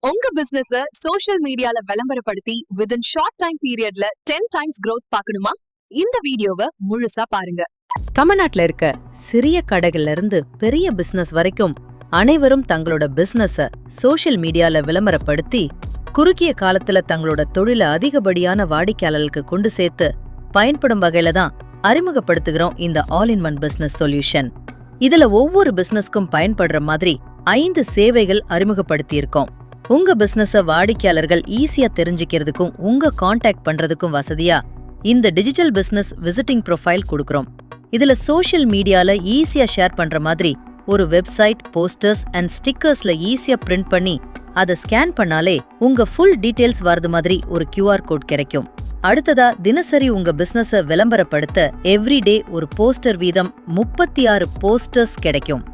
உங்க business social மீடியால விளம்பரப்படுத்தி within short time பீரியட்ல 10 டைம்ஸ் growth பார்க்கணுமா? இந்த வீடியோவை முழுசா பாருங்க. தமிழ்நாட்டுல இருக்க சிறிய கடைகள்ல இருந்து பெரிய பிசினஸ் வரைக்கும் அனைவரும் தங்களோட பிசினஸ சோஷியல் மீடியால விளம்பரப்படுத்தி குறுகிய காலத்துல தங்களோட தொழில அதிகப்படியான வாடிக்கையாளர்களுக்கு கொண்டு சேர்த்து பயன்படும் வகையில தான் அறிமுகப்படுத்துகிறோம் இந்த all in one business solution. இதுல ஒவ்வொரு பிசினஸ்க்கும் பயன்படுற மாதிரி 5 சேவைகள் அறிமுகப்படுத்தியிருக்கோம். உங்க பிசினஸ வாடிக்கையாளர்கள் ஈஸியா தெரிஞ்சுக்கிறதுக்கும் உங்க கான்டாக்ட் பண்றதுக்கும் வசதியா இந்த டிஜிட்டல் பிசினஸ் விசிட்டிங் ப்ரொஃபைல் கொடுக்கறோம். இதுல சோஷியல் மீடியால ஈஸியா ஷேர் பண்ற மாதிரி ஒரு வெப்சைட், போஸ்டர்ஸ் அண்ட் ஸ்டிக்கர்ஸ்ல ஈஸியா பிரிண்ட் பண்ணி அதை ஸ்கேன் பண்ணாலே உங்க ஃபுல் டீடைல்ஸ் வரது மாதிரி ஒரு QR கோட் கிடைக்கும். அடுத்ததா தினசரி உங்க பிசினஸ விளம்பரப்படுத்த எவ்ரிடே ஒரு போஸ்டர் வீதம் 36 போஸ்டர்ஸ் கிடைக்கும்.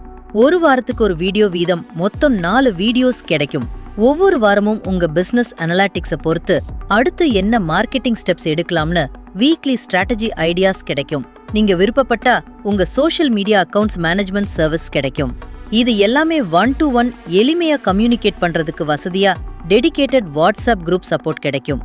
ஒரு வாரத்துக்கு ஒரு வீடியோ வீதம் மொத்தம் 4 வீடியோஸ் கிடைக்கும். ஒவ்வொரு வாரமும் உங்க பிசினஸ் அனலிட்டிக்ஸ பொறுத்து அடுத்து என்ன மார்க்கெட்டிங் ஸ்டெப்ஸ் எடுக்கலாம்னு வீக்லி ஸ்ட்ராட்டஜி ஐடியாஸ் கிடைக்கும். நீங்க விருப்பப்பட்டா உங்க social media accounts management service கிடைக்கும். இது எல்லாமே 1-to-1 எளிமையா கம்யூனிகேட் பண்றதுக்கு வசதியா டெடிகேட்டட் வாட்ஸ்அப் குரூப் சப்போர்ட் கிடைக்கும்.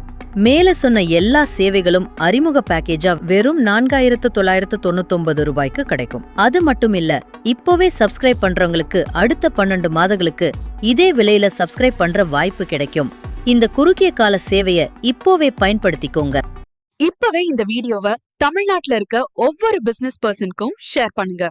மேல சொன்ன எல்லா சேவைகளும் அறிமுக பேக்கேஜா வெறும் 4999 ரூபாய்க்கு கிடைக்கும். அது மட்டும் இல்ல, இப்போவே சப்ஸ்கிரைப் பண்றவங்களுக்கு அடுத்த 12 மாதங்களுக்கு இதே விலையில சப்ஸ்கிரைப் பண்ற வாய்ப்பு கிடைக்கும். இந்த குறுகிய கால சேவைய இப்போவே பயன்படுத்திக்கோங்க. இப்பவே இந்த வீடியோவை தமிழ்நாட்டுல இருக்க ஒவ்வொரு பிசினஸ் பர்சனுக்கும் ஷேர் பண்ணுங்க.